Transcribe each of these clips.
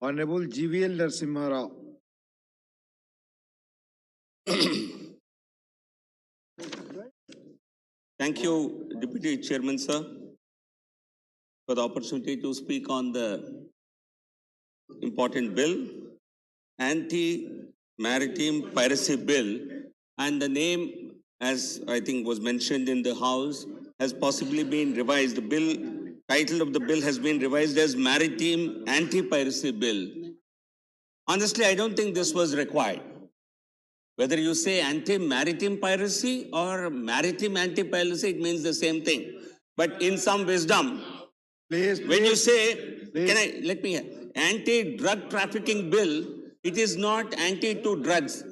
Honorable GVL Narasimha Rao. Thank you, Deputy Chairman, sir, for the opportunity to speak on the important bill, Anti-Maritime Piracy Bill, and the name, as I think was mentioned in the House, has possibly been revised. The bill, title of the bill has been revised as Maritime Anti-Piracy Bill. Honestly, I don't think this was required. Whether you say anti-maritime piracy or maritime anti-piracy, it means the same thing. But in some wisdom, when you say, anti-drug trafficking bill, it is not anti to drugs.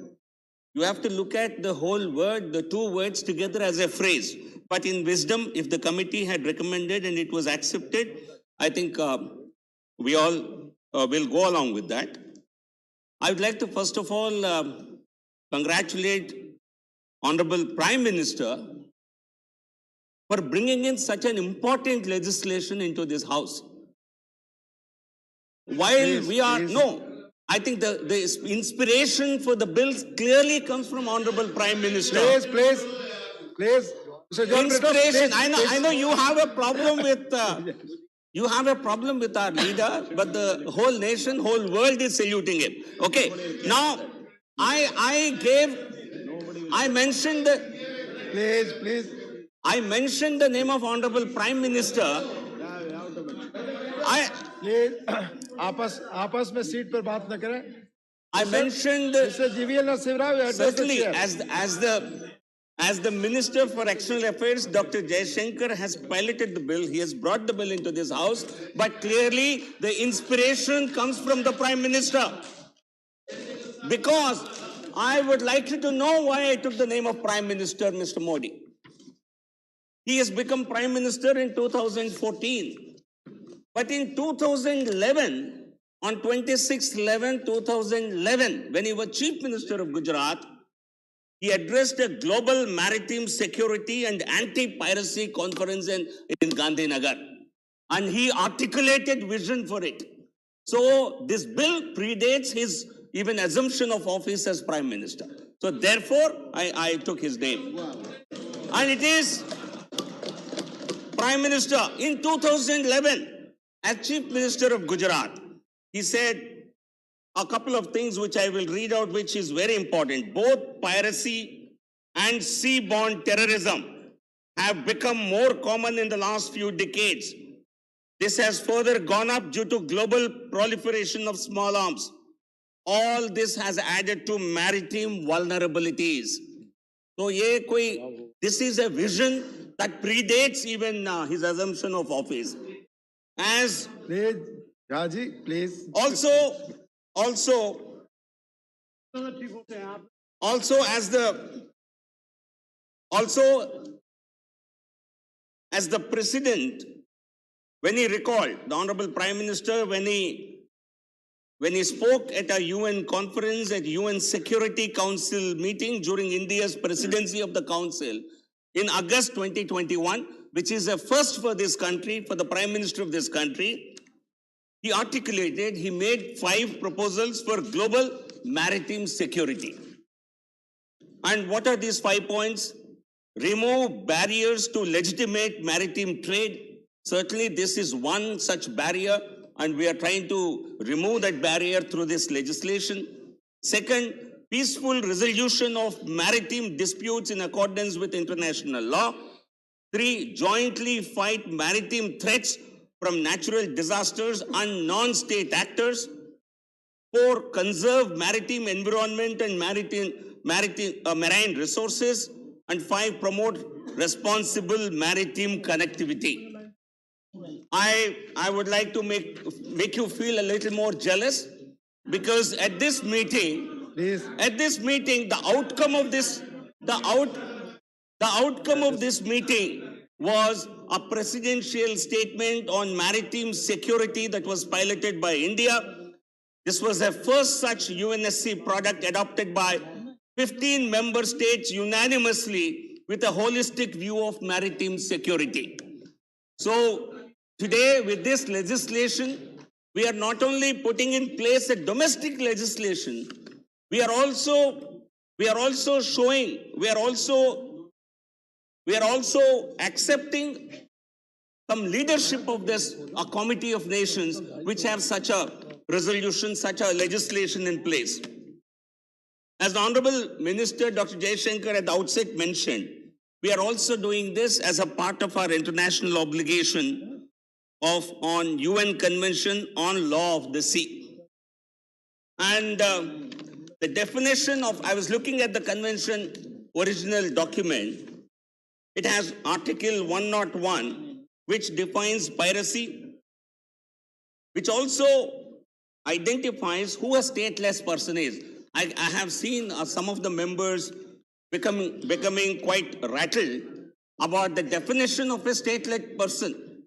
You have to look at the whole word, the two words together as a phrase. But in wisdom, if the committee had recommended and it was accepted, I think we all will go along with that. I would like to first of all congratulate Honorable Prime Minister for bringing in such an important legislation into this House. While I think the inspiration for the bills clearly comes from Honorable Prime Minister. Please. Inspiration. I know you have a problem with you have a problem with our leader, but the whole nation, whole world is saluting him. Okay. Now, I mentioned I mentioned the name of Honorable Prime Minister. आपस में seat पर बात न करें. I mentioned GVL Narasimha Rao, certainly as the Minister for External Affairs, Dr. Jaishankar has piloted the bill. He has brought the bill into this House, but clearly the inspiration comes from the Prime Minister. Because I would like you to know why I took the name of Prime Minister, Mr. Modi. He has become Prime Minister in 2014. But in 2011, on 26/11/2011, when he was Chief Minister of Gujarat, he addressed a global maritime security and anti-piracy conference in Gandhinagar. And he articulated vision for it. So this bill predates his even assumption of office as Prime Minister. So therefore, I took his name. And it is Prime Minister in 2011, as Chief Minister of Gujarat, he said a couple of things which I will read out, which is very important. Both piracy and seaborne terrorism have become more common in the last few decades. This has further gone up due to global proliferation of small arms. All this has added to maritime vulnerabilities. So this is a vision that predates even his assumption of office. As Raji, please. Also as the President, when he recalled, the Honorable Prime Minister, when he spoke at a UN conference, at UN Security Council meeting during India's presidency of the Council in August 2021, which is a first for this country, for the Prime Minister of this country, he made 5 proposals for global maritime security. And what are these 5 points? Remove barriers to legitimate maritime trade. Certainly this is one such barrier, and we are trying to remove that barrier through this legislation. Second, peaceful resolution of maritime disputes in accordance with international law. 3, jointly fight maritime threats from natural disasters and non-state actors. 4, conserve maritime environment and marine resources. And 5, promote responsible maritime connectivity. I would like to make you feel a little more jealous, because at this meeting, the outcome of this meeting was a presidential statement on maritime security that was piloted by India. This was the first such UNSC product adopted by 15 member states unanimously with a holistic view of maritime security. So today, with this legislation, we are not only putting in place a domestic legislation, we are also accepting some leadership of this committee of nations which have such a resolution, such a legislation in place. As the Honorable Minister Dr. Jaishankar at the outset mentioned, we are also doing this as a part of our international obligation on UN Convention on Law of the Sea. And the definition of, I was looking at the convention original document, it has Article 101, which defines piracy, which also identifies who a stateless person is. I have seen some of the members becoming quite rattled about the definition of a stateless person.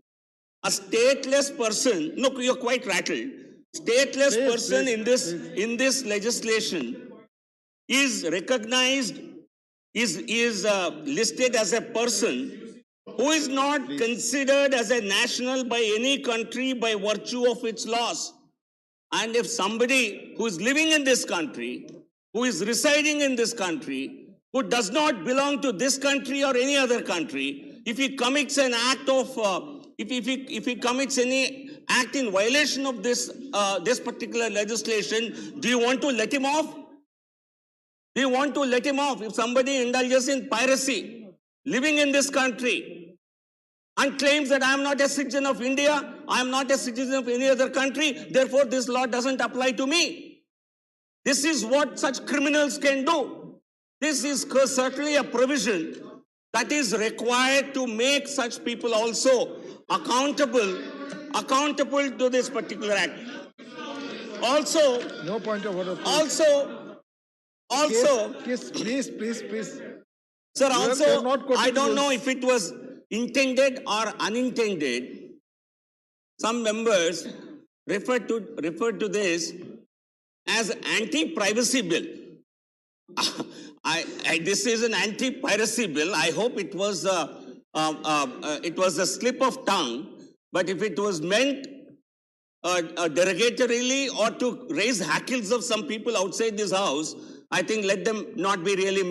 A stateless person, no, you're quite rattled. Stateless person in this legislation is recognized, is listed as a person who is not considered as a national by any country by virtue of its laws. And if somebody who is living in this country, who is residing in this country, who does not belong to this country or any other country, if he commits an act of, if he commits any act in violation of this particular legislation, do you want to let him off? Do you want to let him off? If somebody indulges in piracy, living in this country, and claims that I am not a citizen of India, I am not a citizen of any other country, therefore this law doesn't apply to me. This is what such criminals can do. This is certainly a provision that is required to make such people also accountable to this particular act. Also, No point of order. Please. Sir, You are not quoting I don't rules. know if it was intended or unintended. Some members refer to this as anti-privacy bill. This is an anti-piracy bill. I hope it was a slip of tongue. But if it was meant derogatorily or to raise hackles of some people outside this house, I think let them not be really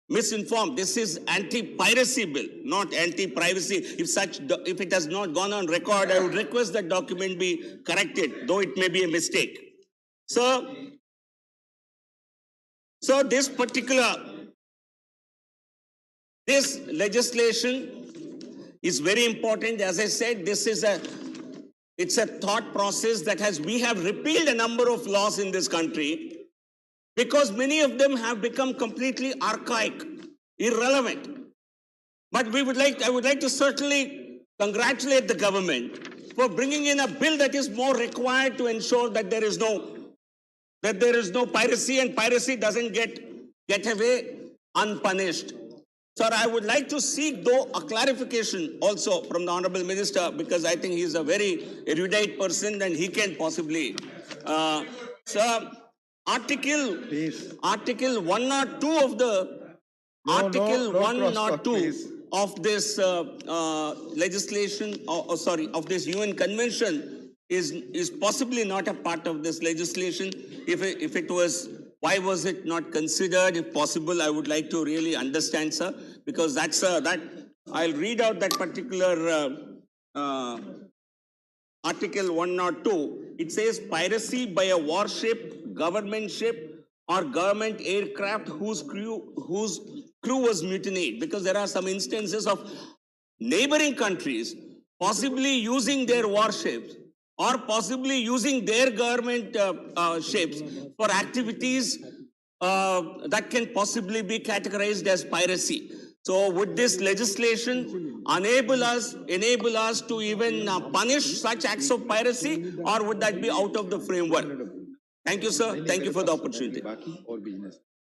misinformed. This is anti-piracy bill, not anti-privacy. If it has not gone on record, I would request that document be corrected, though it may be a mistake. So this legislation is very important. As I said, it's a thought process that we have repealed a number of laws in this country because many of them have become completely archaic, irrelevant. But I would like to certainly congratulate the government for bringing in a bill that is more required to ensure that there is no piracy and piracy doesn't get away unpunished. Sir, I would like to seek, though, a clarification also from the Honorable Minister, because I think he is a very erudite person and he can possibly. Sir, Article 102 of the Article 102 of this legislation, of this UN Convention is possibly not a part of this legislation. If it was, why was it not considered? If possible, I would like to really understand, sir, because I'll read out that particular Article 102. It says piracy by a warship, government ship, or government aircraft whose crew was mutinied. Because there are some instances of neighboring countries possibly using their warships or possibly using their government ships for activities that can possibly be categorized as piracy. So would this legislation enable us to even punish such acts of piracy, or would that be out of the framework? Thank you, sir. Thank you for the opportunity.